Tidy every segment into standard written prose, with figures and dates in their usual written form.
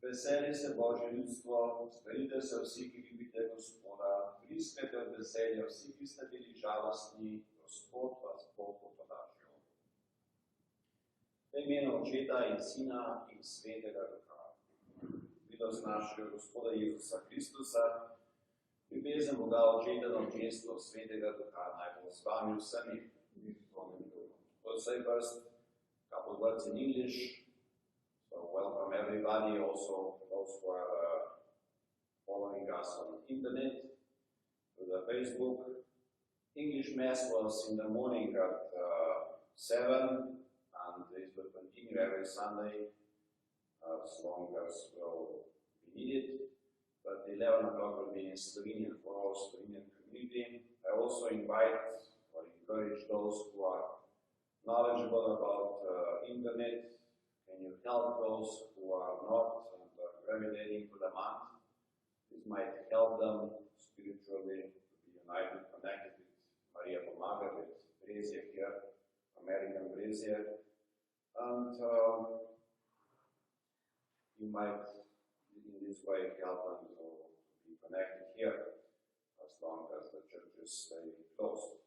Veseli se Božje ljudstvo, zberite se vsi, ki ljubite Gospoda, vriskajte od veselja vsi, ki ste bili žalostni, Gospod vas bo potolažil. V imenu Očeta in Sina in Svetega Duha. Milost našega Gospoda Jezusa Kristusa, ljubezen Boga Očeta in občestvo Svetega Duha, naj bo z vami vsemi. We'll say first a couple of words in English. So welcome everybody, also those who are following us on the internet, through the Facebook. English Mass was in the morning at 7, and this will continue every Sunday as long as will be needed. But 11 o'clock will be in Slovenian for our Slovenian community. I also invite or encourage those who are knowledgeable about internet. Can you help those who are not and are gravitating to the month? This might help them spiritually to be united, connected with Maria Pomaga, with Brescia here, American Brescia. And you might, in this way, help them to be connected here as long as the churches stay closed.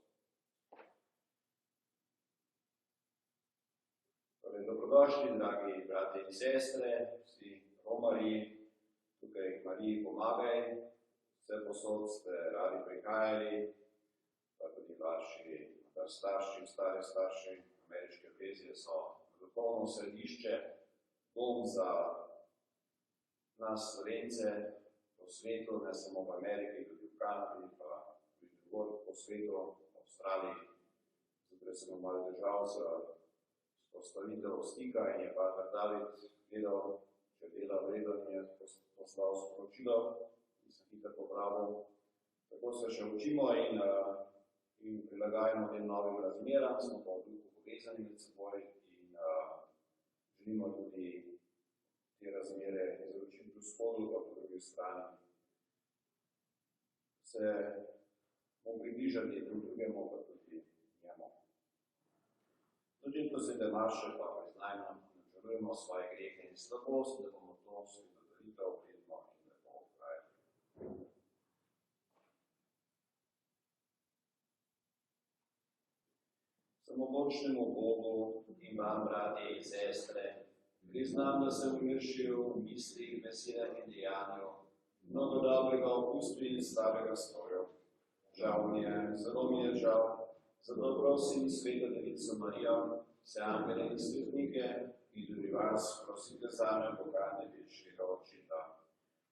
Dobrodošli, dragi brati in sestre, vsi romarji, tukaj k Mariji Pomagaj, vse posod ste radi prihajali, pa tudi vaši starši, stari starši ameriške Brescije so duhovno središče, dom za nas Slovence po svetu, ne samo v Ameriki, tudi v Kanadi, pa tudi drugod po svetu, v Avstraliji, zato sem malo držav za postavitev stika in je Pater David gledal, če dela vredo in je poslal sporočilo, ki sem hitro popravil. Tako se še učimo in prilagajamo tem novim razmeram, smo pa v duhu povezani med seboj in želimo tudi te razmere izročiti Gospodu, pa po drugi strani se mu približati drugemu, pa tudi njemu. Začetno se naše pa priznajmo, načelujemo svoje grehe in slabost, da bomo to svetodaritev vredno in lepo opravili. Samomočnemu Bogu in vam, bratje in sestre, priznam, da sem umiršil v mislih, besedah in dejanju, mnogo dobrega okusu in slabega storil. Žal mi je, zelo mi je žal. Zato prosim Sveto Devico Marijo, vse angele in svetnike, in tudi vas, prosite zame, Boga nebeškega Očeta.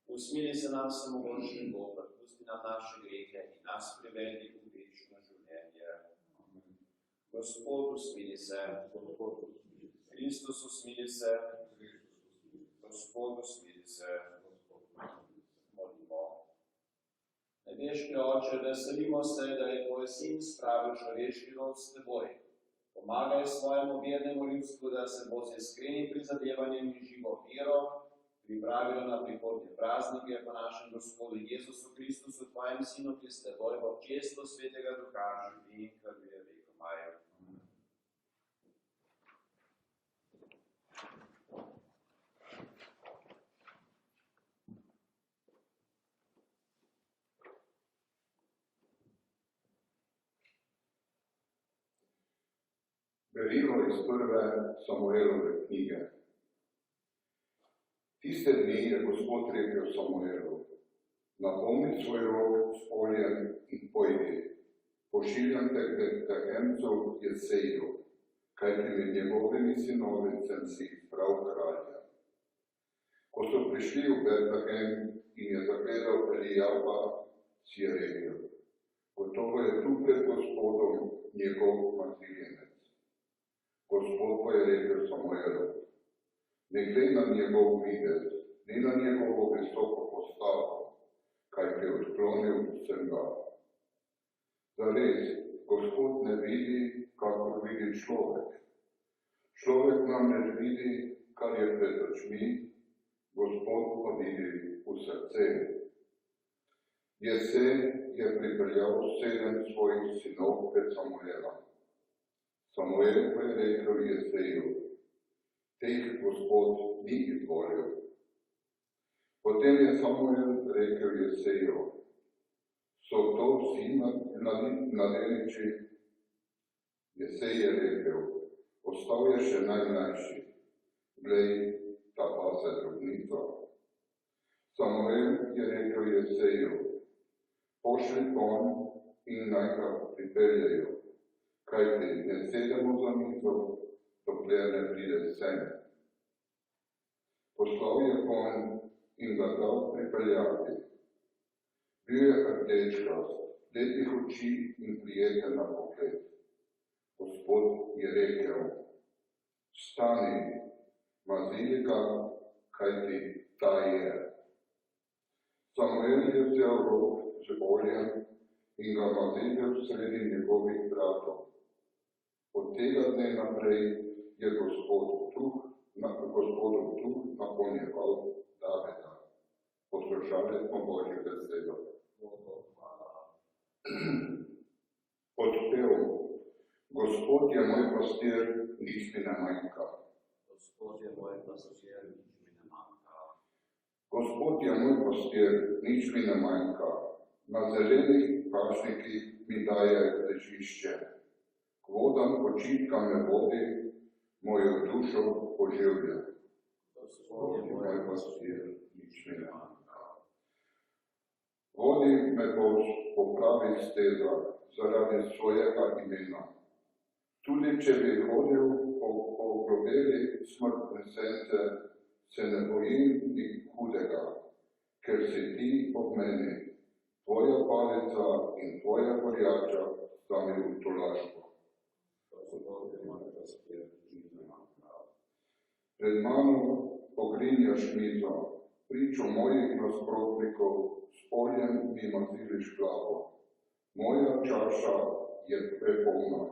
Usmili se nam samomočni Bog, odpusti nam naše grehe in nas privedi v večno življenje. Gospod, usmili se. Kristus, usmili se. Gospod, usmili se. Molimo. Nebeški Oče, veselimo se, da je tvoj sin spravil človeški rod s teboj. Pomagaj svojemu vernemu ljudstvu, da se bo z iskrenim prizadevanjem in živo vero pripravilo na prihodnje praznike po našem Gospodu Jezusu Kristusu, tvojem sinu, ki s teboj v občestvu Svetega Duha živi in krvije vekomaj. Berilo iz prve Samuelove knjige. Tiste dni je Gospod rekel Samuelu: napolni svoj rog s oljem in pojdi, pošiljam te k Betlehemcu Jeseju, kajti med njegovimi sinovicem si izbral kralja. Ko so prišli v Betlehem in je zagledal Elijaba, si je rekel: gotovo je tu pred Gospodom njegov maziljenec. Gospod pa je rekel Samuelu: ne glej na njegov videz, ne na njegovo visoko postavo, kajti je odklonil vsega. Zares, Gospod ne vidi, kakor vidi človek. Človek namreč vidi, kar je pred očmi, Gospod pa vidi v srce. Jesej je pripeljal 7 svojih sinov pred Samuela. Samuel pa je rekel Jeseju: teh Gospod ni izvolil. Potem je Samuel rekel Jeseju, so to vsi mladeniči? Jesej je rekel, ostal je še najmlajši, glej, ta pase drobnico. Samuel je rekel Jeseju, pošli konj in naj ga pripeljejo, kajti ne sedemo za mizo, dokler ne pride sem. Poslal je konj in ga dal pripeljati. Bil je rdečkast, lepih oči in prijeten na pogled. Gospod je rekel, vstani, mazili ga, kajti ta je. Samuel je vzel rog z oljem in ga mazil sredi njegovih bratov. Od tega dne naprej je Gospodov duh napolnjeval Davida. Poslušali smo Božjo besedo. Odpev. Gospod je moj pastir, nič mi ne manjka. Gospod je moj pastir, nič mi ne manjka. Gospod je moj pastir, nič mi ne manjka. Na zelenih pašnikih mi daje ležišče. K vodam počitka me vodi, mojo dušo oživlja. Gospod je moj pastir, nič mi ne manjka. Vodi me po pravih stezah zaradi svojega imena. Tudi če bi hodil po globeli smrtne sence, se ne bojim nič hudega, ker si ti ob meni, tvoja palica in tvoja gorjača sta mi v tolažbo. Pred mano pogrinjaš mizo, pričo mojih nasprotnikov, s oljem mi maziliš glavo. Moja čaša je prepolna.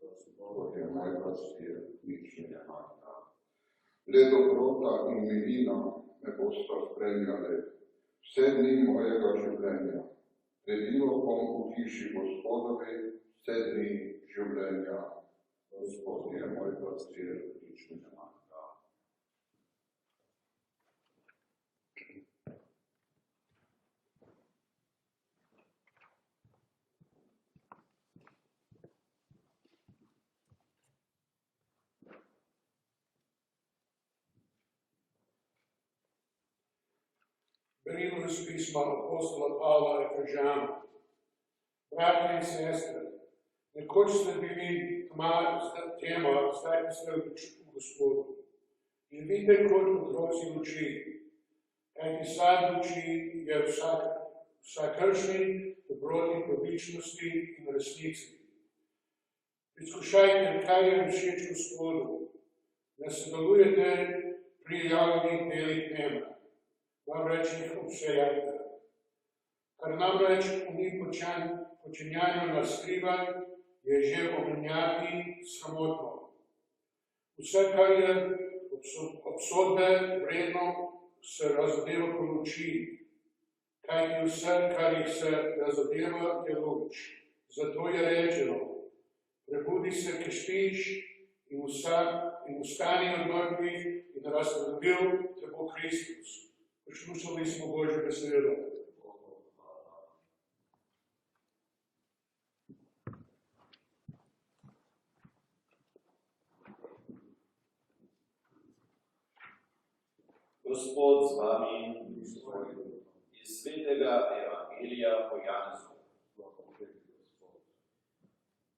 Gospod je moj pastir, nič mi ne manjka. Le dobrota in milina me bosta spremljale vse dni mojega življenja. Prebival bom v hiši Gospodovi vse dni življenja. Gospod je moj pastir, nič mi ne manjka. Berimo iz pisma apostola Pavla Efežanom. Bratje in sestre, nekoč ste bili tema, zdaj pa ste v Gospodu. Živite kot otroci luči, kajti sad luči je vsakršni dobroti, pravičnosti in resnici. Preizkušajte, kaj je všeč Gospodu, da sodelujete pri javnih delih tema. Namreč jih obsejajte. Kar namreč ni počenjano na skrivaj, je že omenjati sramotno. Vse, kar je obsodbe vredno, se razodeva po luči, kajti vse, kar jih se razodeva, je luč. Zato je rečeno, prebudi se, ki spiš, in vstani od mrtvih in razdobil te bo Kristus. Poslušali smo Božjo besedo. Gospod z vami iz svetega Evangelija po Janezu.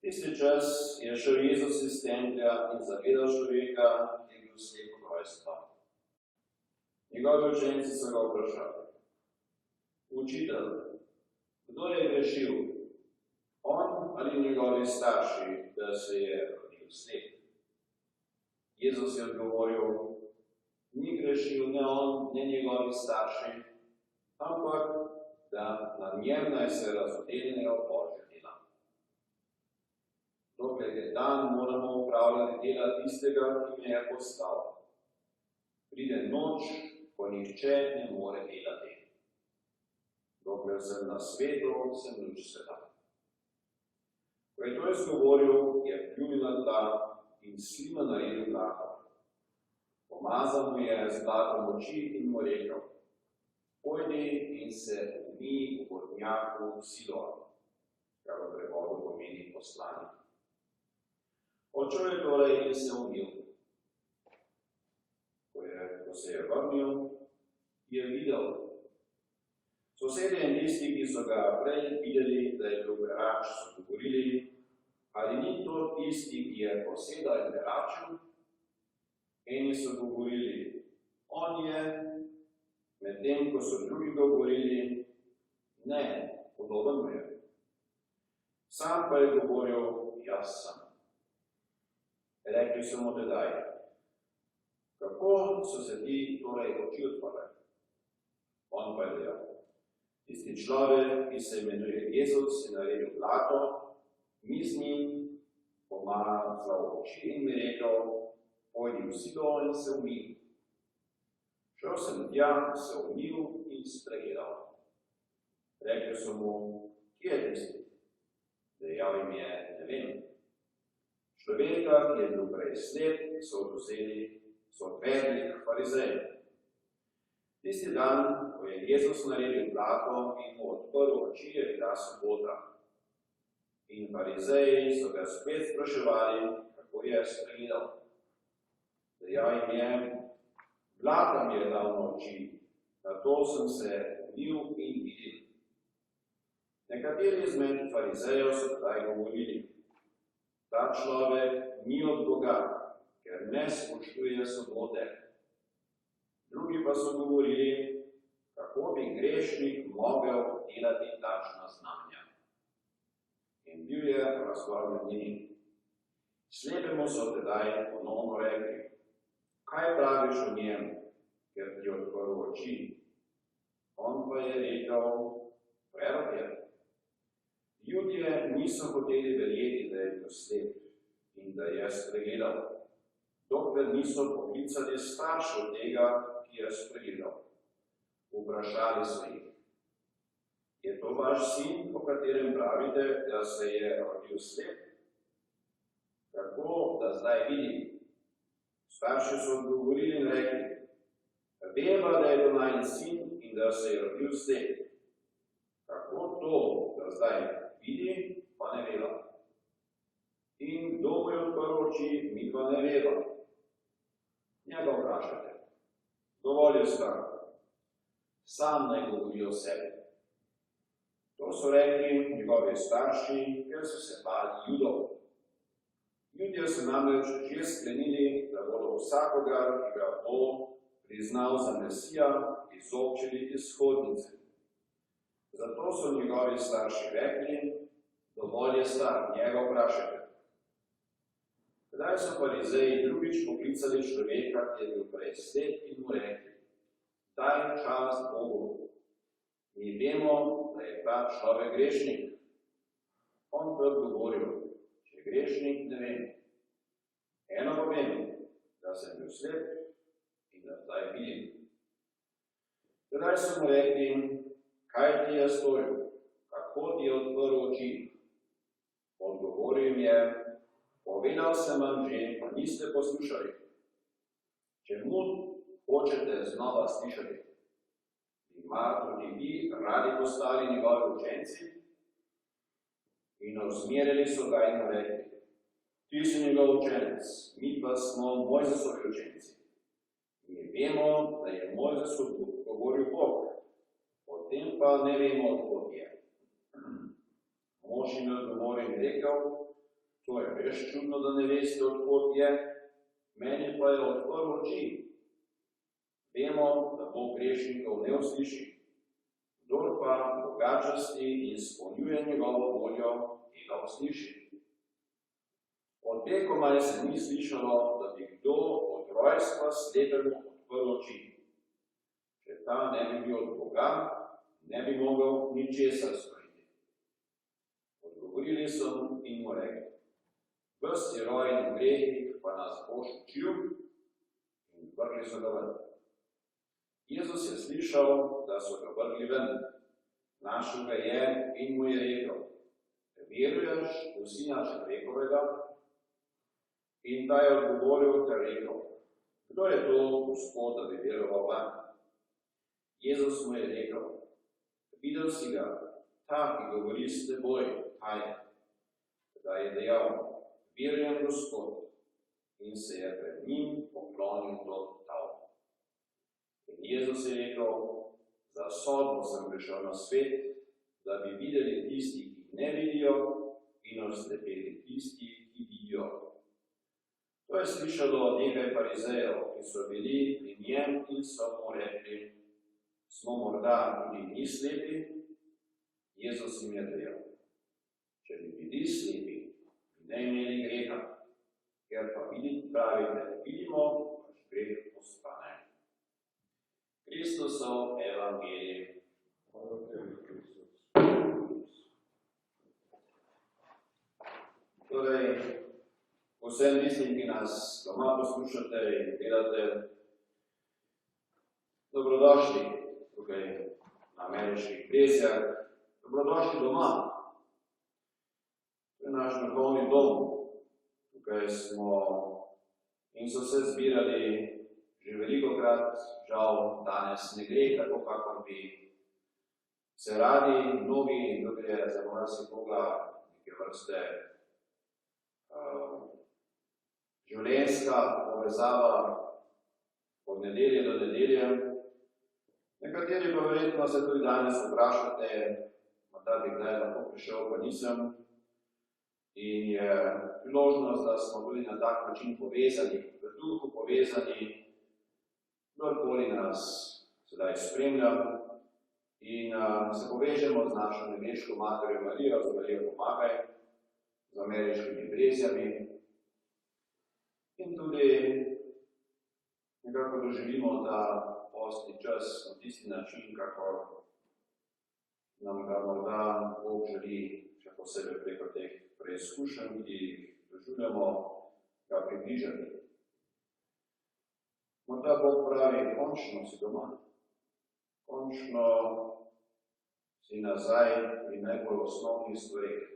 Tisti čas je šel Jezus iz templja in zagledal človeka, ki je bil slep od rojstva. Njegovi učenci so ga vprašali: Učitelj, kdo je grešil, on ali njegovi starši, da se je rodil slep? Jezus je odgovoril: Ni grešil ne on, ne njegovi starši, ampak da na njem naj se razodelnejo Božja dela. Dokler je dan, moramo upravljati dela tistega, ki me je poslal. Pride noč, ko nihče ne more delati. Dokler sem na svetu, sem luč sveta. Ko je to izgovoril, je pljunil na tla in s njima naredil lahko. Pomazal mu je z blagom oči in mu rekel: pojdi in se umij v vodnjaku Siloam, kar v prevodu pomeni poslani. Odšel je torej in se umil. Ko se je vrnil, je videl. Sosedje in tisti, ki so ga prej videli, da je bil berač, so govorili: ali ni to tisti, ki je posedal in beračil? Eni so govorili: on je, medtem ko so drugi govorili: ne, podoben mu je. Sam pa je govoril: jaz sem. Rekli so mu tedaj: kako so se ti torej oči odprle? On pa je dejal: tisti človek, ki se imenuje Jezus, je naredil blato, mi z njim pomazal oči in mi rekel: pojdi v Silo in se umij. Šel sem tja, se umil in spregledal. Rekli so mu: kje je tisti? Dejal jim je: ne vem. Človeka, ki je bil prej slep, so odvedli k farizejem. Tisti dan, ko je Jezus naredil blato in mu odprl oči, je bila sobota. In farizeji so ga spet spraševali, kako je spregledal. Dejal jim je: blata mi je dal na oči, nato sem se umil in videl. Nekateri izmed farizejev so tedaj govorili: ta človek ni od Boga, ker ne spoštuje sobote. Drugi pa so govorili: kako bi grešnik mogel delati takšna znanja. In bil je razgovor med njimi. Slepemu so tedaj ponovno rekli: kaj praviš o njem, ker ti odprl oči? On pa je rekel: prerok je. Ljudje niso hoteli verjeti, da je bil slep in da je spregledal, dokler niso poklicali staršev tega, ki je spregledal. Vprašali so jih: je to vaš sin, po katerem pravite, da se je rodil slep? Kako da zdaj vidi? Starši so odgovorili in rekli: veva, da je to najin sin in da se je rodil slep. Kako to, da zdaj vidi, pa ne veva? In kdo mu je odprl oči, mi pa ne veva. Njega vprašajte. Dovolj je star. Sam naj govori o sebi. To so rekli njegovi starši, ker so se bali Judov. Ljudje so namreč že sklenili, da bodo vsakogar, ki ga bo priznal za Mesija, izobčili iz shodnice. Zato so njegovi starši rekli: dovolj je star, njega vprašajte. Kdaj so farizeji drugič poklicali človeka, ki je bil prej slep, in mu rekli: daj čas Bogu. Mi vemo, da je ta človek grešnik. On pa je odgovoril: če grešnik, ne vem. Eno pa vem, da sem bil slep in da zdaj vidim. Tedaj so mu rekli: kaj ti je storil? Kako ti je odprl oči? Odgovoril jim je: povedal sem vam že, pa niste poslušali. Čemu hočete znova slišati? Bi mar tudi vi radi postali njegovi učenci? In usmerili so ga in rekli: ti si njegov učenec, mi pa smo Mojzesovi učenci. Mi vemo, da je Mojzes govoril Bog, potem pa ne vemo, odkot je. Mož jim je odgovoril in rekel: to je res čudno, da ne veste, odkot je, meni pa je odprl oči. Vemo, da Bog grešnikov ne usliši, kdor pa bogačasti in izpolnjuje njegovo voljo, tega usliši. Od vekomaj se ni slišalo, da bi kdo od rojstva slepemu odprl oči. Če ta ne bi bil od Boga, ne bi mogel ničesar storiti. Odgovorili so in mu rekli: ves si rojen v grehih, pa nas boš učil? In vrgli so ga ven. Jezus je slišal, da so ga vrgli ven. Našel ga je in mu je rekel: veruješ v Sina človekovega? In ta je odgovoril ter rekel: Kdo je to Gospod, da bi veroval vanj? Jezus mu je rekel, videl si ga, ta, ki govori s teboj, kaj je. Tedaj je dejal, verujem Gospod, in se je pred njim poklonil do tal. In Jezus je rekel, za sodbo sem prišel na svet, da bi videli tisti, ki ne vidijo, in oslepeli tisti, ki vidijo. To je slišalo nekaj farizejev, ki so bili pri njem in so mu rekli, smo morda tudi mi slepi? Jezus jim je dejal, če bi bili slepi, bi ne imeli greha, ker pa pravite, vidimo, pač greh ostane. Kristusov evangelij. Torej, vsem tistim, ki nas doma poslušate in gledate, dobrodošli tukaj na Ameriških Brezjah, dobrodošli doma. To je naš duhovni dom. Tukaj smo in so se zbirali že velikokrat, žal danes ne gre tako, kakor bi se radi, mnogi, kdo gre za marsikoga neke vrste življenjska povezava od nedelje do nedelje. Nekateri pa verjetno se tudi danes vprašate, morda bi kdaj lahko prišel, pa nisem. In je priložnost, da smo tudi na tak način povezani, v duhu povezani, kdorkoli nas sedaj spremlja in se povežemo z našo nebeško materjo Marijo, z Marijo Pomagaj, z Ameriškimi Brezjami in tudi nekako doživimo ta postni čas na tisti način, kako nam ga morda Bog želi, še posebej preko teh preizkušenj, ki jih doživljamo, ga približati. Morda Bog pravi, končno si doma, končno si nazaj pri najbolj osnovnih stvareh.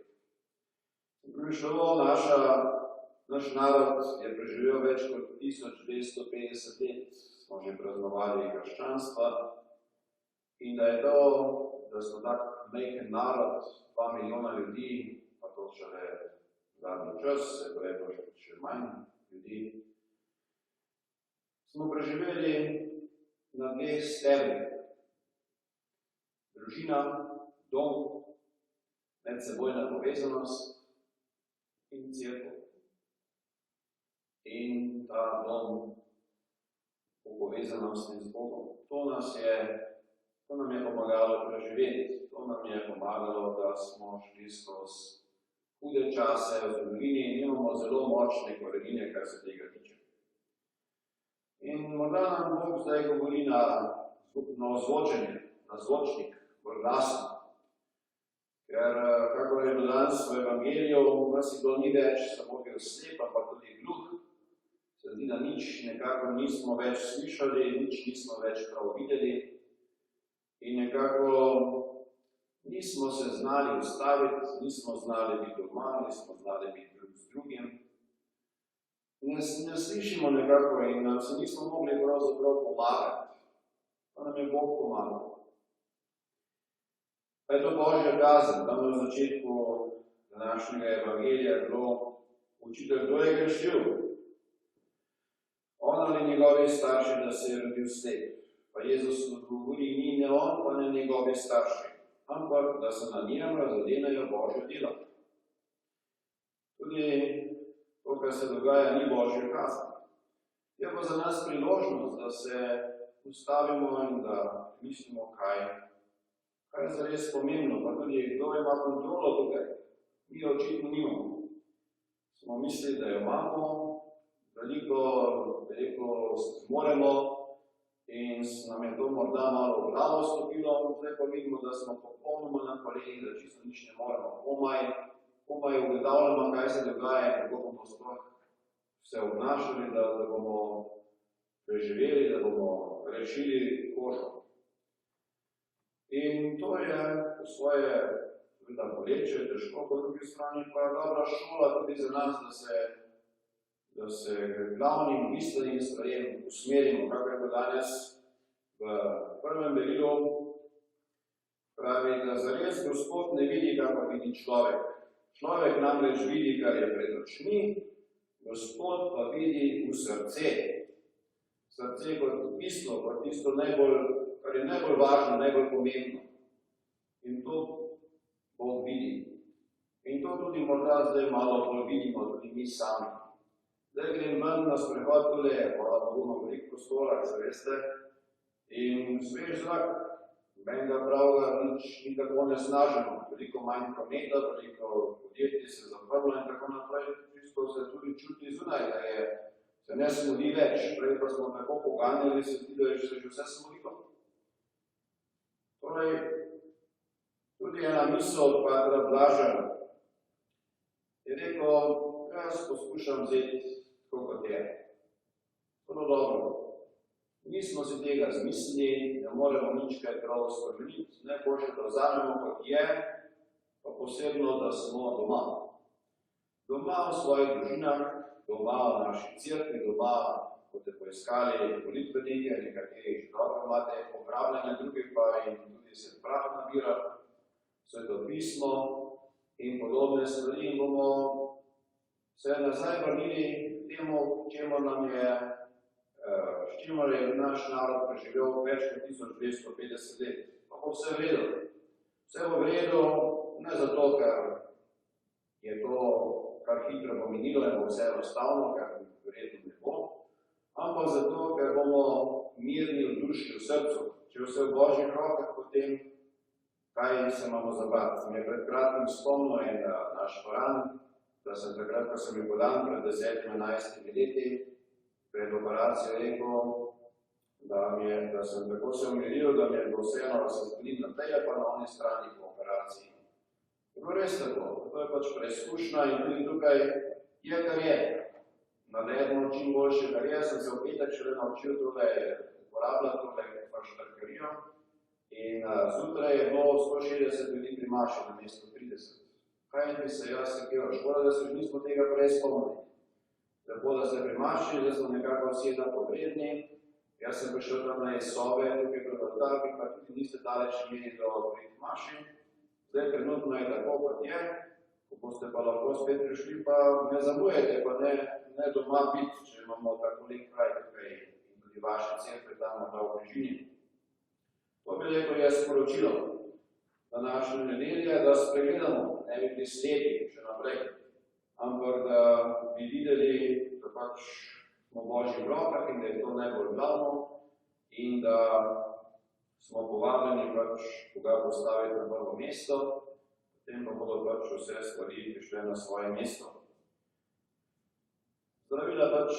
Naš narod je preživel več kot 1250 let, smo že praznovali krščanstva, in da je to, da smo tak majhen narod, 2 milijona ljudi, pa to šele zadnji čas, se to je še manj ljudi, smo preživeli na 2 stebrih. Družina, dom, medsebojna povezanost in cerkev. In ta dom v povezanosti z Bogom. To nam je pomagalo preživeti, to nam je pomagalo, da smo šli skozi hude čase v zgodovini in imamo zelo močne korenine, kar se tega tiče. In morda nam Bog zdaj govori na ozvočenje, na zvočnik, bolj glasno. Ker, kako je bilo danes v evangeliju, marsikdo ni več samo bil slep, pa tudi gluh. Se zdi, da nič nekako nismo več slišali, nič nismo več prav videli. In nekako nismo se znali ustaviti, nismo znali biti doma, nismo znali biti drug z drugim. Ne slišimo nekako in nam se nismo mogli pravzaprav pomagati. Pa nam je Bog pomagal. Pa je to Božja kazen. Tam na začetku današnjega evangelija je bilo učitelj, kdo je grešil. On ali njegovi starši, da se je rodil slep. Pa Jezus odgovori, ni ne on, pa ne njegovi starši, ampak da se na njem razadenejo Božje delo. Tudi to, kar se dogaja, ni Božja kazen. Je pa za nas priložnost, da se ustavimo in da mislimo, kaj je zares pomembno, pa tudi kdo ima kontrolo tukaj. Mi jo očitno nimamo. Smo mislili, da jo imamo, veliko zmoremo in nam je to morda malo v glavo stopilo, zdaj pa vidimo, da smo popolnoma na kolenih, da čisto nič ne moremo. Komaj ugotavljamo, kaj se dogaja, kako bomo sploh se obnašali, da bomo preživeli, da bomo rešili kožo. In to je po svoje boleče, težko, po drugi strani pa je dobra šola tudi za nas, da se da se glavnim bistvenim stvarem usmerimo, kako je to danes v prvem berilu, pravi, da zares Gospod ne vidi, kako vidi človek. Človek namreč vidi, kar je pred očmi, Gospod pa vidi v srce. Srce kot bistvo, kot tisto kar je najbolj važno, najbolj pomembno. In to Bog vidi. In to tudi morda zdaj malo bolj vidimo, tudi mi sami. Zdaj grem ven na sprehod tole, hvala Bogu, na veliko prostora, veste, in svež zrak, benga pravega ni tako nesnaženo, veliko manj prometa, veliko podjetij se zaprlo in tako naprej, čisto se tudi čuti zunaj, da se ne smodi več, prej pa smo tako poganjali, se ti, da je se že vse smodilo. Torej, tudi ena misel od patra Blaža je rekel, jaz poskušam vzeti tako, kot je. Zelo dobro. Nismo si tega zmislili, ne moremo nič kaj prav spremeniti, najboljše, da vzamemo, kot je, pa posebno, da smo doma. Doma v svojih družinah, doma v naši cerkvi, doma, ko te poiskali molitvenike, nekateri že dobro imate popravljanje, drugi pa in tudi se prah nabira, svetopismo in podobne stvari in bomo se nazaj vrnili temu, s čimer je naš narod preživel več kot 1250 let. Pa bo vse v redu. Vse bo v redu, ne zato, ker je to kar hitro bo minilo in bo vse enostavno, kar verjetno ne bo, ampak zato, ker bomo mirni v duši, v srcu. Če vse v Božjih rokah, potem kaj se imamo zabati. Sem je pred kratkim spomnil en naš paran, da sem takrat, ko sem bil bolan pred 10-11 leti, pred operacijo rekel, da sem tako se umiril, da mi je bilo vseeno, da sem zgodil na tej, pa na oni strani po operaciji. Je bilo res tako, to je pač preizkušnja in tudi tukaj je, kar je. Naredimo čim boljše, kar je. Sem se v petek šele naučil tole uporabljati, tole štarkarijo. In zjutraj je bilo 160 ljudi pri maši na mesto 30. Kaj bi se jaz sekiral? Škoda, da se že nismo tega prej spomnili. Lepo, da se pri maši, da smo nekako vsi enakovredni. Jaz sem prišel tam na iz sobe, tukaj pred oltarjem, pa tudi niste daleč imeli do pri maši. Zdaj trenutno je tako, kot je. Ko boste pa lahko spet prišli, pa ne zamujete, pa ne doma biti, če imamo tako lep kraj tukaj in tudi vaše cerkve tam na prav bližini. To bi rekel je sporočilo današnje nedelje, da spregledamo, ne bi bili slepi še naprej, ampak da bi videli, da pač smo v Božjih rokah in da je to najbolj glavno in da smo povabljeni pač koga postaviti na prvo mesto, potem pa bodo pač vse stvari prišle na svoje mesto. Zdravila pač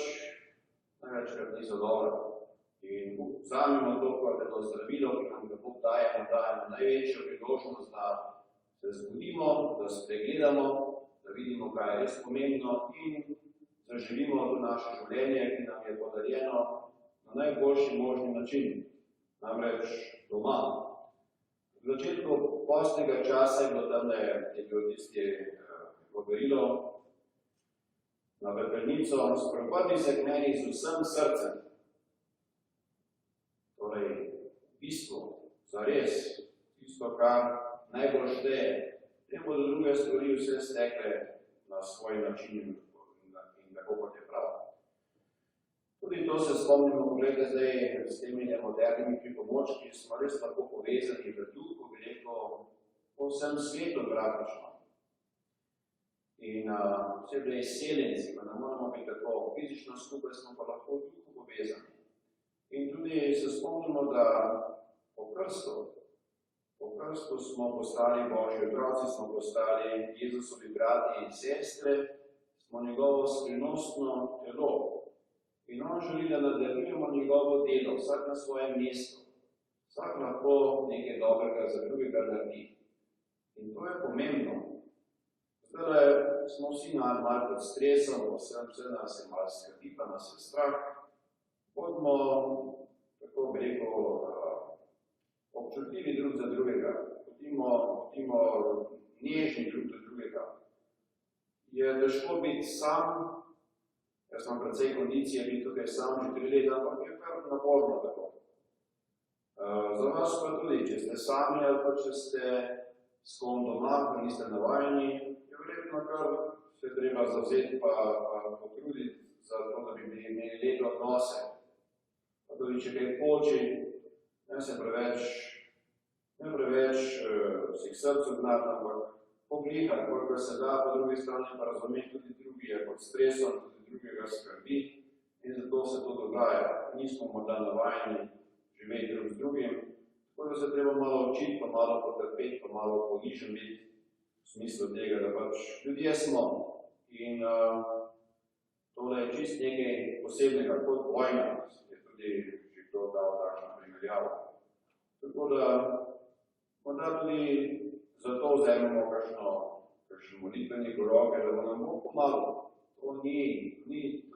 največkrat niso dobra. In vzamemo to, kot je to zdravilo, ki nam ga Bog dajemo največjo priložnost, da se zbudimo, da spregledamo, da vidimo, kaj je res pomembno in zaživimo to naše življenje, ki nam je podarjeno na najboljši možni način, namreč doma. V začetku postnega časa je bilo tam, da je bilo tisti govorilo na pepelnico, sprehodi se k meni z vsem srcem. Torej, bistvo, zares, tisto, kar najbolj šteje, tem bodo druge stvari vse stekle na svoj način in tako, kot je prav. Tudi to se spomnimo, pogledajte zdaj s temi modernimi pripomočki, smo res tako povezani v duhu, bi rekel, po vsem svetu praktično. In posebej izseljenci, pa ne moramo biti tako fizično skupaj, smo pa lahko v duhu povezani. In tudi se spomnimo, da po krstu smo postali Božji otroci, smo postali Jezusovi brati in sestre, smo njegovo skrivnostno telo. In on želi, da nadaljujemo njegovo delo, vsak na svojem mestu. Vsak lahko nekaj dobrega za drugega naredi. In to je pomembno. Zdaj smo vsi malo pod stresom, vse nas je malo skrbi, pa nas je strah. Bodimo, tako bi rekel, občutljivi drug za drugega, bodimo nežni drug do drugega. Je težko biti sam, Jaz imam precej kondicije, biti tukaj sam že 3 leta, ampak je kar naporno tako. Za vas pa tudi, če ste sami ali pa če ste s kom doma, pa niste navajeni, je verjetno kar se treba zavzeti pa potruditi za to, da bi imeli lepe odnose. Pa tudi, če kaj poči, ne preveč si k srcu gnati, ampak poglihati, koliko se da, po drugi strani pa razumeti tudi drugi je pod stresom, tudi drugega skrbi in zato se to dogaja. Nismo morda navajeni živeti drug z drugim, tako da se treba malo učiti, pa malo potrpeti, pa malo ponižen biti v smislu tega, da pač ljudje smo in tole je čist nekaj posebnega kot vojna, je tudi že kdo dal takšno primerjavo. Tako da morda tudi zato vzememo kakšen molitvenik v roke, da bo nam Bog pomagal. To ni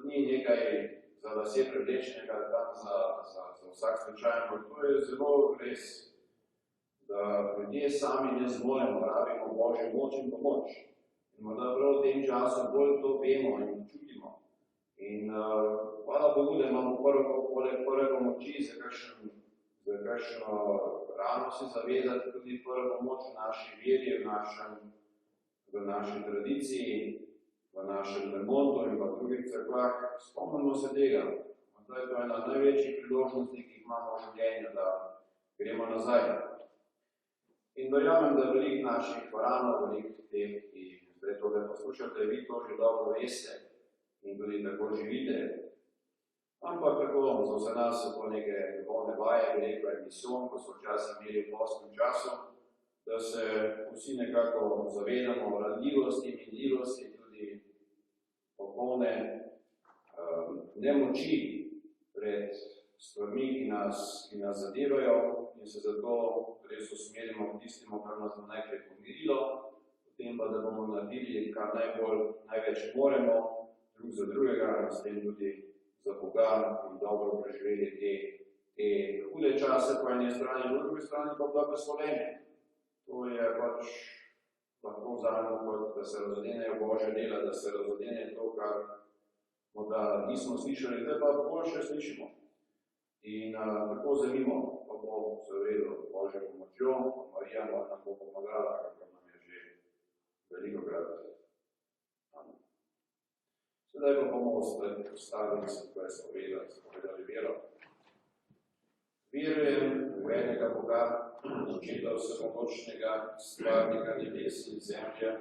nekaj za lase prevlečenega tam za vsak slučaj, ampak to je zelo res, da ljudje sami ne zmoremo, rabimo Božjo moč in pomoč. In morda prav v tem času bolj to vemo in čutimo. In hvala Bogu, da imamo prve moči za kakšno rano si zavezati, tudi prvo pomoč v naši veri, v naši tradiciji, v našem remontu in v drugih cerkvah. Spomnimo se tega. Zdaj je to ena največjih priložnosti, ki jih imamo v življenju, da gremo nazaj. In verjamem, da veliko naših varanov, veliko teh, ki zdaj tole poslušate, vi to že dobro veste in tudi tako živite. Ampak tako, za vse nas so to neke duhovne vaje, veliko je misijon, ko so včasih imeli v postnem času, da se vsi nekako zavedamo radljivosti in minljivosti, tudi popolne nemoči pred stvarmi, ki nas zadevajo in se zato res usmerimo k tistemu, kar nas bo najprej pomirilo, potem pa, da bomo naredili kar največ moremo drug za drugega, s tem tudi za Boga in dobro preživeli te hude čase po eni strani, po drugi strani pa blagoslovenje. To je pač lahko vzamemo kot, da se razodenejo Božja dela, da se razodene to, kar morda nismo slišali, zdaj pa boljše slišimo. In tako zanimo, pa bo se vedel Božjo pomočjo, Marija nam bo pomagala, kako nam je že veliko krat. Sedaj pa bomo ostali se tukaj spovedali vero. Verujem v enega Boga, Očeta vsemogočnega, stvarnika nebes in zemlje,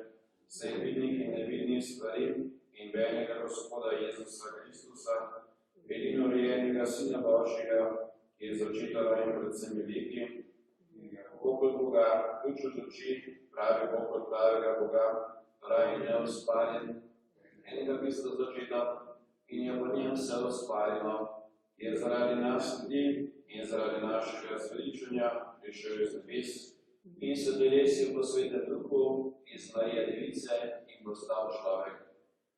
vseh vidnih in nevidnih stvari in v enega Gospoda Jezusa Kristusa, edino rojenega Sina Božjega, ki je z očeta in predvsem veliki, Bog od Boga, ključ od oči, pravi Bog od pravega Boga, raj in neuspaljen, enega Krista z očeta in je po njem vse uspaljeno, je zaradi nas ljudi in zaradi našega zveličanja prišel iz nebes in se telesil po Svetem Duhu iz Marije Device in postal človek.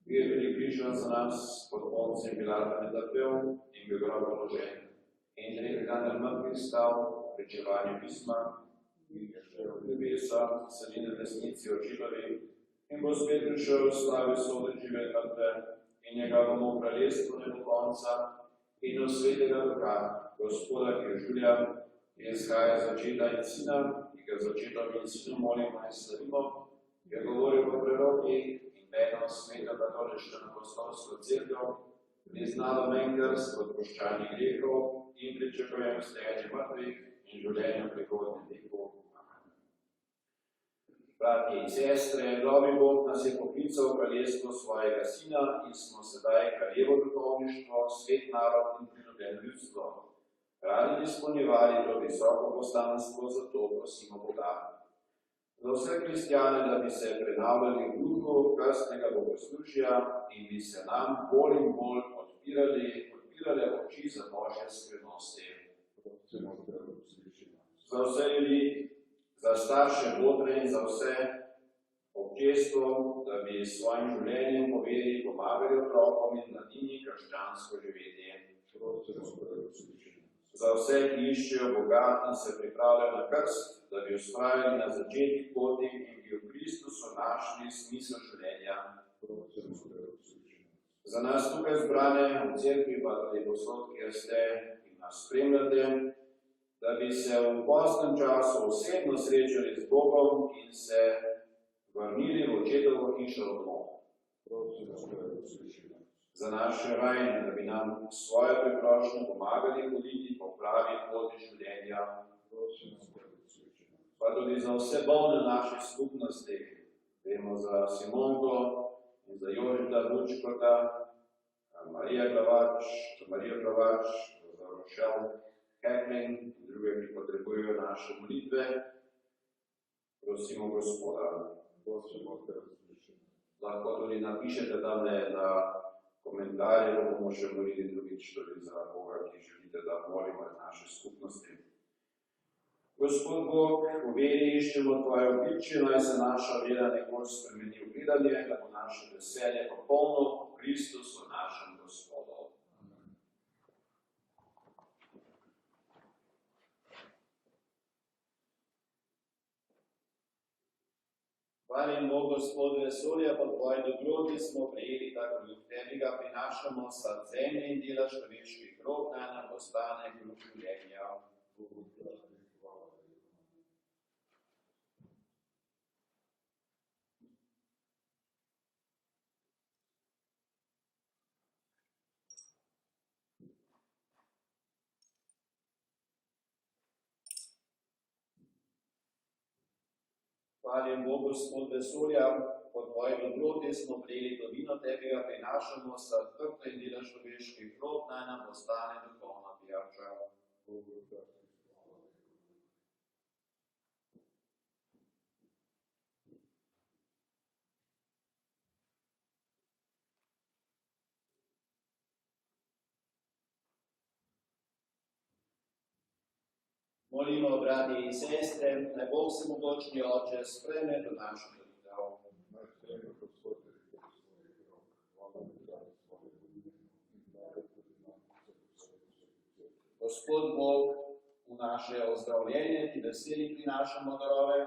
Bil je prikrižan za nas, pod Poncijem Pilatom je trpel in bil grob položen. In tretjega dne mrtvih stal, pričevanje pisma, nebesa, sedine v resnici očilovi in bo spet prišel, slavil soditi žive mrtve in njegovemu kraljestvu ne bo konca in v Svetega Duha, Gospoda, ki življa, ki izhaja z očeta in Sina, ki ga z očetom in Sinom molimo in slavimo, ki je govoril po prerokih in meno Sveto katoliško apostolsko cerkev, priznalo meni krst kot odpuščanje grehov in pričakujem vstajanje mrtvih in življenja prihodnjih vekov. Bratje in sestre, novi Bog nas je poklical v kraljestvo svojega Sina in smo sedaj kraljevo duhovništvo, svet narod in priljubljeno ljudstvo. Radi bi izpolnjevali to visoko poslanstvo, zato prosimo Boga. Za vse kristjane, da bi se prenavljali v duhu krstnega bogoslužja in bi se nam bolj in bolj odpirale oči za Božje skrivnosti. Za vse ljudi, za starše, bodre in za vse občestvo, da bi s svojim življenjem po veri pomagali otrokom in mladini krščansko živetje. Za vse, ki iščejo Boga in se pripravljajo na krst, da bi vztrajali na začetnih potih in bi v Kristusu našli smisel življenja. Za nas tukaj zbrane v cerkvi, pa tudi posod, kjer ste in nas spremljate, da bi se v postnem času osebno srečali z Bogom in se vrnili v očetovo hišo domov. Za naše vajne, da bi nam svojo priprošnjo pomagali hoditi po pravi poti življenja, pa tudi za vse bolne naše skupnosti, vemo za Simonko in za Jožeta Vučkota, Marijo Glavač, za Rochelle Hepling in druge, ki potrebujejo naše molitve. Prosimo Gospoda. Lahko tudi napišete tamle na komentarje, da bomo še molili drugič tudi za Boga, ki želite, da molimo za naše skupnosti. Gospod Bog, v veri iščemo Tvoje obličje, naj se naša vera nekoč spremeni v gledanje, da bo naše veselje popolno v Kristusu, našem Gospodu. Hvalim Bog, Gospod vesolja, po Tvoji dobroti smo prejeli tako kruh, Tebi ga prinašamo sad zemlje in dela človeških rok, naj nam postane kruh življenja. Hvalim Bog, Gospod vesolja, po Tvoji dobroti smo prejeli to vino, Tebi ga prinašamo sad krhka in dela človeških rok, naj nam postane duhovna pijača. Molimo, brati in sestre, naj Bog vsemogočni Oče sprejme to našo molitev. Gospod Bog, v naše ozdravljenje Ti veseli prinašamo darove,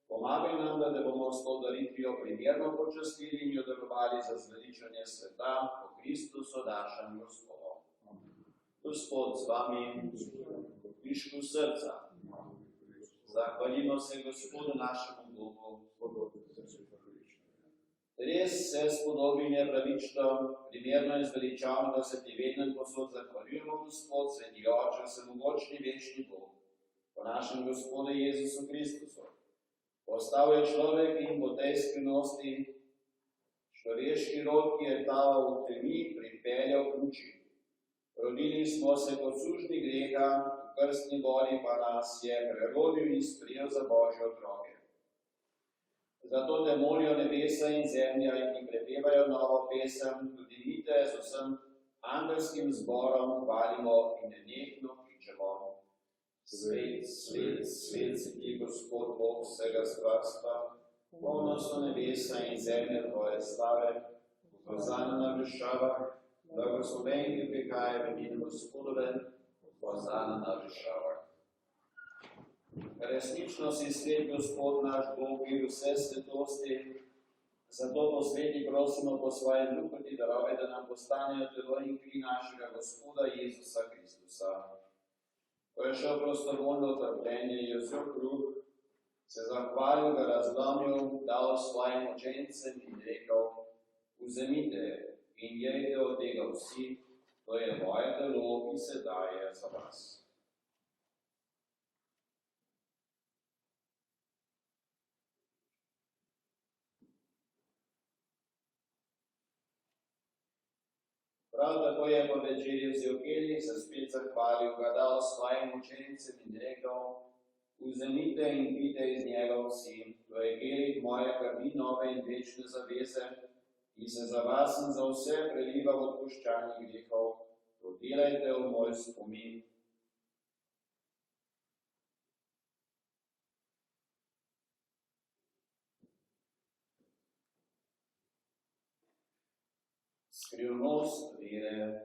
pomagaj nam, da te bomo s to daritvijo primerno počastili in jo darovali za zveličanje sveta po Kristusu našem Gospodu. Gospod z vami, višku srca. Zahvalimo se Gospodu našemu Bogu. Res se spodobi in je pravično, primerno in zveličavno, da se Ti vedno in povsod zahvaljujemo, Gospod, Sveti Oče, vsemogočni večni Bog, po našem Gospodu Jezusu Kristusu. Postal je človek in po tej skrivnosti človeški rod, ki je taval v temi, pripeljal k luči. Rodili smo se kot sužnji greha, v krstni vodi pa nas je prerodil in sprejel za Božje otroke. Zato te molijo nebesa in zemlja in ti prepevajo novo pesem, tudi mi te z vsem angelskim zborom hvalimo in nenehno kličemo. Svet, svet, svet si Ti, Gospod Bog vsega stvarstva, polno so nebesa in zemlja Tvoje slave, hosana na višavah, blagosloven, ki prihaja v imenu Gospodove, hosana na višavah. Resnično si svet, Gospod naš Bog, in vse svetosti, zato po sveti prosimo po svojem duhu Ti darove, da nam postanejo telo in kri našega Gospoda Jezusa Kristusa. Ko je šel prostovoljno trpljenje, je vzel kruh, se zahvalil, ga razlomil, dal svojim učencem in rekel: Vzemite in jejte od tega vsi, to je moje telo, ki se daje za vas. Prav tako je po večerji vzel kelih, se spet zahvalil, ga dal svojim učencem in rekel: Vzemite in pite iz njega vsi, to je kelih moje krvi nove in večne zaveze, ki se za vas in za vse preliva v odpuščanje grehov. To delajte v moj spomin. Skrivnost vere,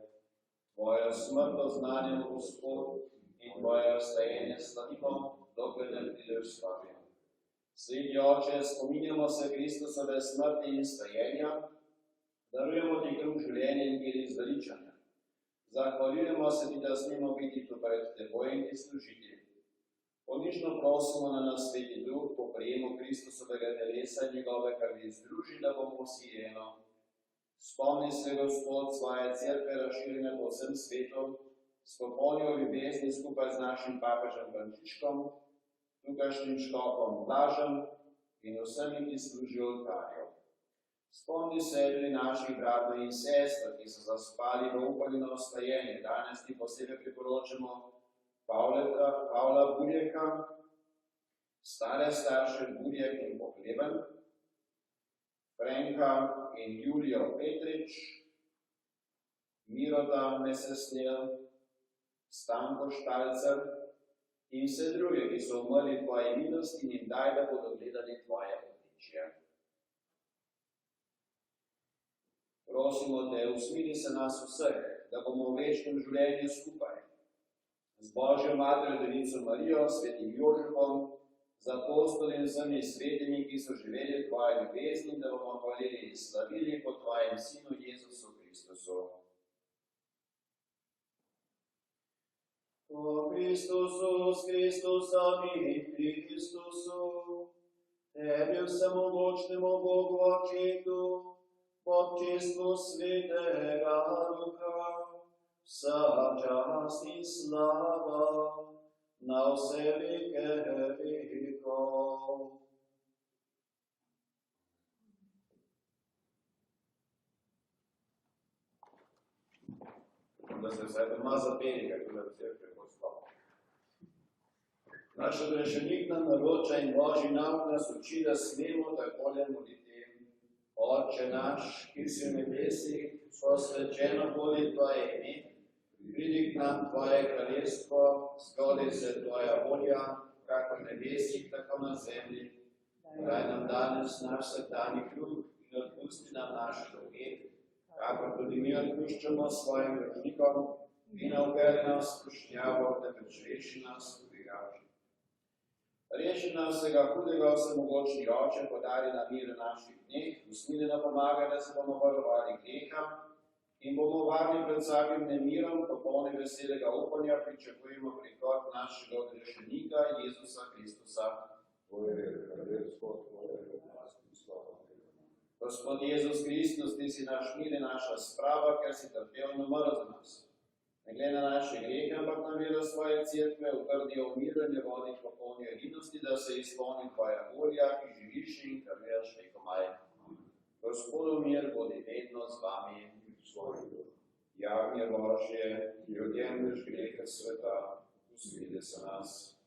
Tvojo smrt oznanjamo, Gospod, in Tvoje vstajenje slavimo, dokler ne prideš s Tobim. Sveti Oče, spominjamo se Kristusove smrti in vstajenja, Darujemo ti kruh življenja in mir izveličanja. Zahvaljujemo se ti, da smemo biti tu pred teboj in ti služiti. Ponižno prosimo na nas, Sveti Duh, po prijemu Kristusovega telesa in njegove krvi združi, da bomo vsi eno. Spomni se, Gospod, svoje cerkve razširjene po vsem svetu, s popolnjo ljubezni skupaj z našim papežem Frančiškom, tukajšnjim škofom Blažem in vsemi, ki služijo oltarju. Spomni se tudi naših bratov in sester, ki so zaspali v upanju na ostajenje. Danes ti posebej priporočamo Pavla Burjeka, stare starše Burjek in Pohleben, Frenka in Julijo Petrič, Mirota Mesesnel, Stanko Štalcer in vse druge, ki so umrli tvoje milosti in jim daj, da bodo gledali tvoje odličje. Prosimo te, usmili se nas vseh, da bomo v večnem življenju skupaj. Z Božjo Materjo Devico Marijo, svetim Jožefom, z apostoli in vsemi svetimi, ki so živeli v tvoji ljubezni, da bomo hvalili in slavili po tvojem Sinu Jezusu Kristusu. O Kristusu, s Kristusom in Kristusu, tebi vsemogočnemu Bogu Očetu, po občestvu Svetega Duha, vsa čast in slava na vse veke vekov. Da se vsaj doma zapeli, kako da cerkve poslal. Naš odrešenik nam naroča in Božji nauk nas uči, da smemo takole moliti. Oče naš, ki si v nebesih, posvečeno bodi tvoje ime, pridi k nam tvoje kraljestvo, zgodi se tvoja volja, kako v nebesih, tako na zemlji. Daj nam danes naš vsakdanji kruh in odpusti nam naše dolge, kako tudi mi odpuščamo svojim dolžnikom, in ne uvedi nas v skušnjavo, temveč reši nas hudega. Reši nas vsega hudega, vsemogočni Oče, podari nam mir v naših dneh, usmili nam pomagaj, da se bomo varovali greha in bomo varni pred vsakim nemirom, popolni veselega upanja, pričakujemo prihod našega odrešenika, Jezusa Kristusa. Gospod Jezus Kristus, ti si naš mir in naša sprava, ker si trpel in umrl za nas. Ne glede na naše grehe, ampak na vero svoje cerkve, utrdi o miru in ne vodi k popolni edinosti, da se izpolni tvoja volja, ki živiš in krveš vekomaj. Gospodu mir bodi vedno z vami. Ja, mir Božje, ki odjemlješ grehe sveta, usmili se nas.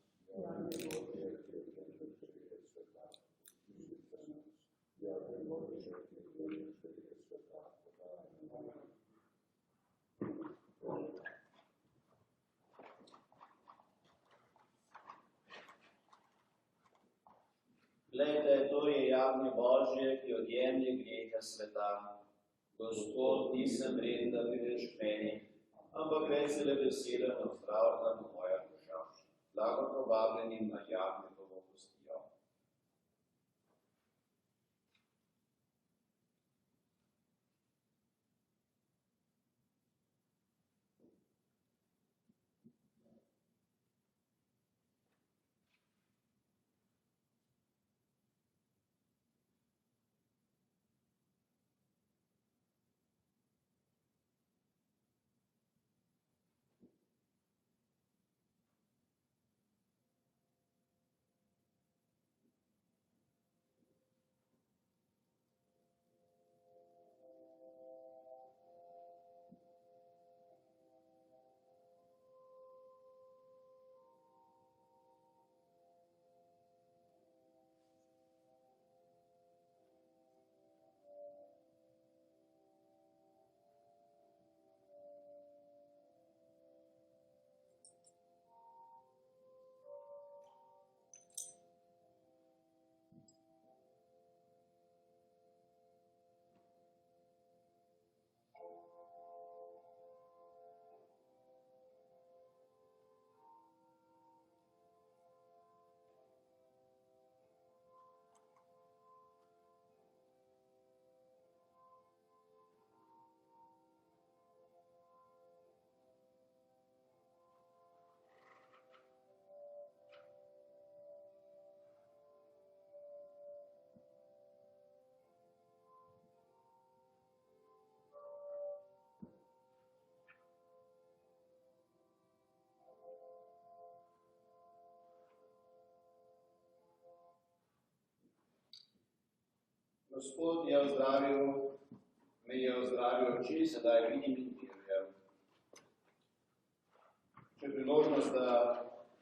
Glejte, to je jagnje Božje, ki odjemlje grehe sveta. Gospod, nisem vreden, da prideš k meni, ampak reč se le besede in ozdravljena bo moja duša. Blago povabljenim na jagnje bomo pustijo. Gospod je ozdravil, me je ozdravil oči, sedaj vidim in verjam. Če je priložnost, da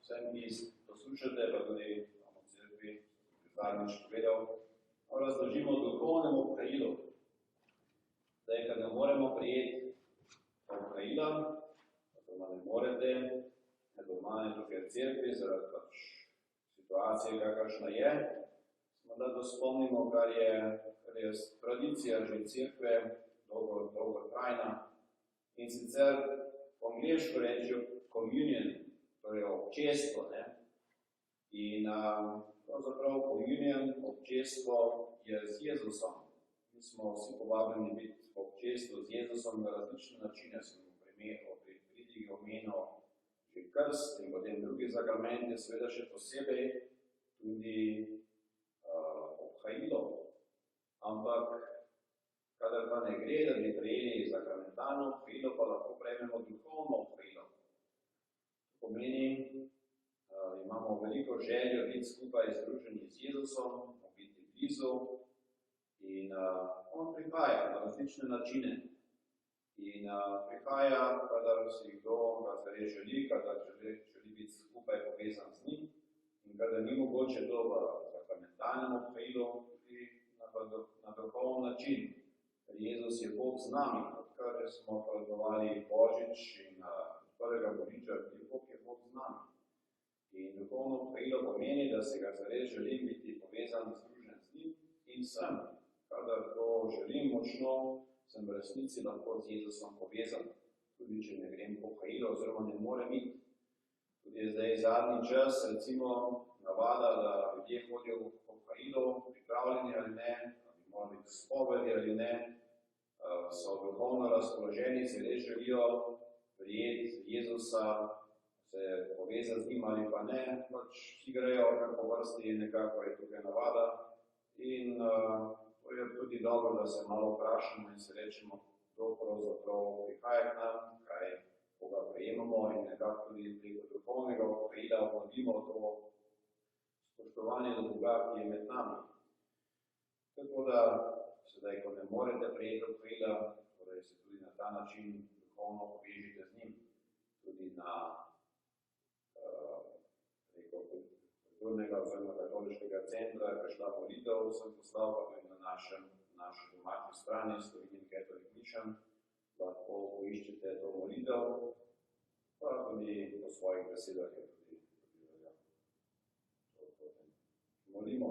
vsem, ki poslušate, pa tudi v cerkvi, zadnjič povedal, razložimo duhovnemu obhajilu. Zdaj, ker ne moremo prijeti obhajila, doma ne morete, ne doma, ne tukaj v cerkvi, zaradi pač situacije, kakršna je, smo da spomnimo, kar je tradicija že cerkve, dolgo trajna. In sicer po angleško rečejo communion, torej občestvo. In pravzaprav communion, občestvo je z Jezusom. Mi smo vsi povabljeni biti v občestvu z Jezusom na različne načine. Sem pri pridigi omenil že krst in potem drugi zakramente, seveda še posebej tudi obhajilo. Ampak, kadar pa ne gre, da bi prejeli zakramentalno obhajilo, pa lahko prejmemo duhovno obhajilo. To pomeni, imamo veliko željo biti skupaj združeni z Jezusom, biti blizu in on prihaja na različne načine. In prihaja, kadar si kdo, kadar res želi, kadar želi biti skupaj povezan z njim in kadar ni mogoče to v zakramentalnem obhajilu, tudi na duhovni način. Jezus je Bog z nami, odkar smo praznovali Božič in prvega Božiča, Bog je Bog z nami. In duhovno obhajilo pomeni, da se ga zares želim biti povezan, združen z njim in sem. Kadar to želim močno, sem v resnici lahko z Jezusom povezan, tudi če ne grem po obhajilo oziroma ne morem iti. Tudi je zdaj zadnji čas, recimo, navada, da ljudje hodijo v obhajilo, pripravljeni ali ne, da bi morali biti spovedi ali ne, so duhovno razpoloženi, se res želijo prijeti Jezusa, se povezati z njim ali pa ne, pač vsi grejo kar po vrsti, nekako je tukaj navada. In to je tudi dobro, da se malo vprašamo in se rečemo, kdo pravzaprav prihaja k nam, koga prejemamo in nekako tudi preko duhovnega obhajila obnovimo to spoštovanje do Boga, ki je med nami. Tako da, sedaj, ko ne morete prejeti obhajila, torej se tudi na ta način duhovno povežite z njim, tudi na preko kulturnega oziroma katoliškega centra je prišla molitev, sem poslal pa tudi na naši domači strani, Slovenian Catholic Mission, lahko poiščete to molitev, pa tudi po svojih besedah je tudi molimo.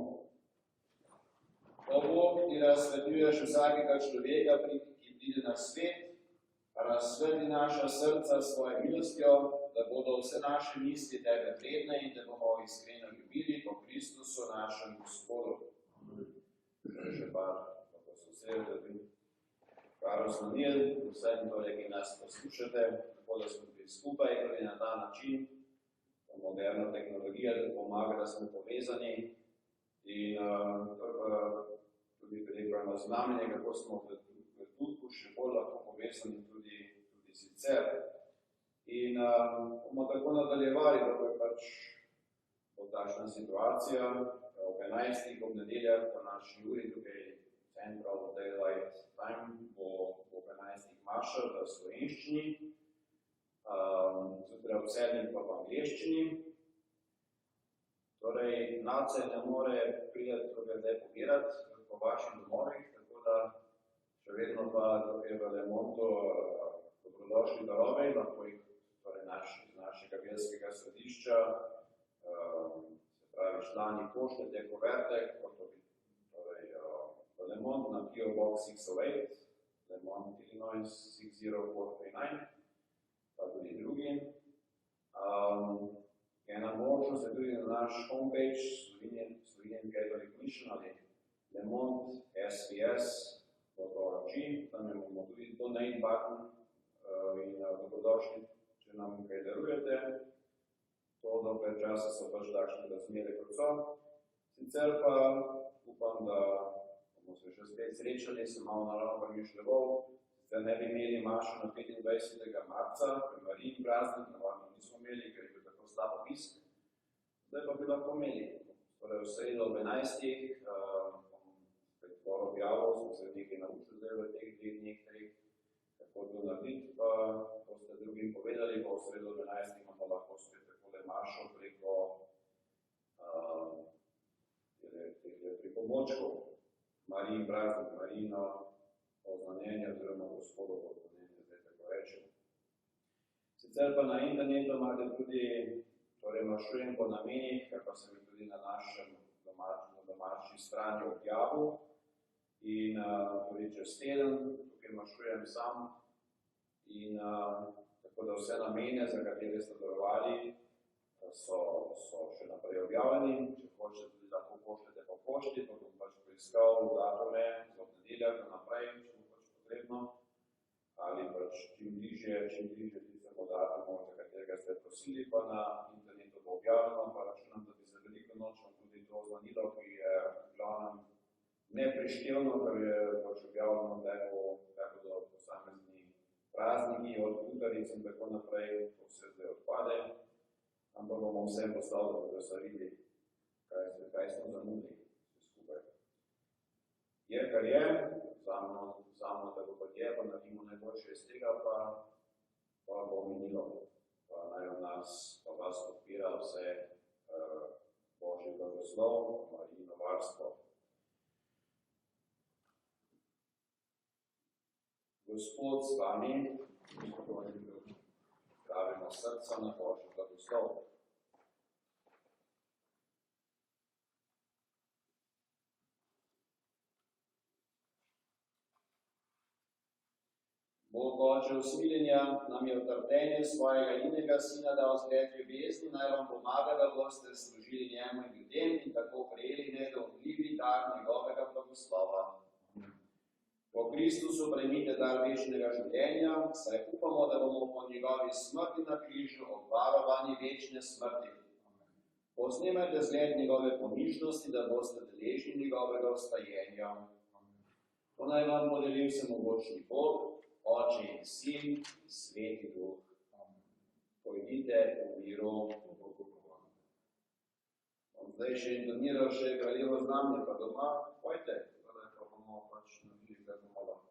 O Bog, ti razsvetljuješ vsakega človeka, ki pride na svet, razsvetli naša srca s svojo milostjo, da bodo vse naše misli tebe vredne in da bomo iskreno ljubili po Kristusu našem Gospodu. Še par, kako so vse, da bi kar osnovnili, vsem torej, ki nas poslušate, tako da smo bili skupaj, tudi na ta način, moderna tehnologija, da pomaga, da smo povezani in tudi preko znamenje, kako smo v Tutku še bolj lahko povezani tudi sicer. In bomo tako nadaljevali, da je pač takšna situacija. Ob 11. ob nedeljah po naši uri, tukaj Central Daylight Time, bo ob 11. maša v slovenščini, zjutraj ob 7. pa v angleščini. Torej, nace ne more priti tukaj zdaj pobirati po vaših domovih, tako da še vedno pa tukaj v Lemontu dobrodošli darovi, lahko jih iz našega verskega središča, se pravi člani poštete, koverte, kot to bi v Lemont na PO Box 608, Lemont, Illinois 60439, pa tudi drugi. Ena možnost je tudi na naš homepage Slovenian Catholic Mission ali Lemont svs.org, tam imamo tudi donate button in dobrodošli, če nam kaj darujete. To dokaj časa so pač takšne razmere kot so. Sicer pa upam, da bomo se še spet srečali, sem malo naravno premišljeval, sicer ne bi imeli mašo na 25. marca, pri Marijin praznik, navadno nismo imeli, ker je bil tako slab obisk. Zdaj pa bi lahko imeli. Torej v sredo ob 11. bom spet objavil, smo se nekaj naučili zdaj v teh dneh, kako to narediti, pa boste drugim povedali, pa v sredo 12. imamo lahko spet takole maršal preko pripomočkov Marijin praznik, Marijino oznanjenje oziroma Gospodovo oznanjenje, zdaj tako rečem. Sicer pa na internetu imate tudi, torej maršujem po namenih, kar pa sem jih tudi na našem domačni strani objavil. In tudi čez teden, tukaj maršujem sam. In tako da vse namene, za katere ste darovali, so še naprej objavljeni. Če hočete, tudi lahko pošljete po pošti, pa bom pač poiskal datume za nedeljah naprej, če bo pač potrebno. Ali pač čim bližje tistemu datumu, za katerega ste prosili, pa na internetu bo objavljeno, pa računam, da bi za veliko nočno tudi to zvanilo, ki je v glavnem neprištevno, ker je pač objavljeno, da bodo posamezni prazniki od Butaric in tako naprej, to vse zdaj odpade, ampak bomo vsem postavili, da so videli, kaj smo zamudili vse skupaj. Je, kar je, vzamemo, da bo pa je, pa naredimo najboljše iz tega, pa bo minilo, pa naj od nas, pa vas podpira vse Božji blagoslov, Marijino varstvo. Gospod z vami, pravimo srca na Božji blagoslov. Bog Oče usmiljenja nam je v trpljenju svojega edinega Sina dal zgled ljubezni, naj vam pomaga, da boste služili njemu in ljudem in tako prejeli nedoumljivi dar njegovega blagoslova. Po Kristusu prejmite dar večnega življenja, saj upamo, da bomo po njegovi smrti na križu obvarovani večne smrti. Posnemajte zgled njegove ponižnosti, da boste deležni njegovega vstajenja. To naj vam podeli vsemogočni Bog, Oče in Sin in Sveti Duh. Pojdite v miru. Bom zdaj še intoniral še kraljevo znamje, pa doma pojte, da bomo pač naredili, da bomo lahko.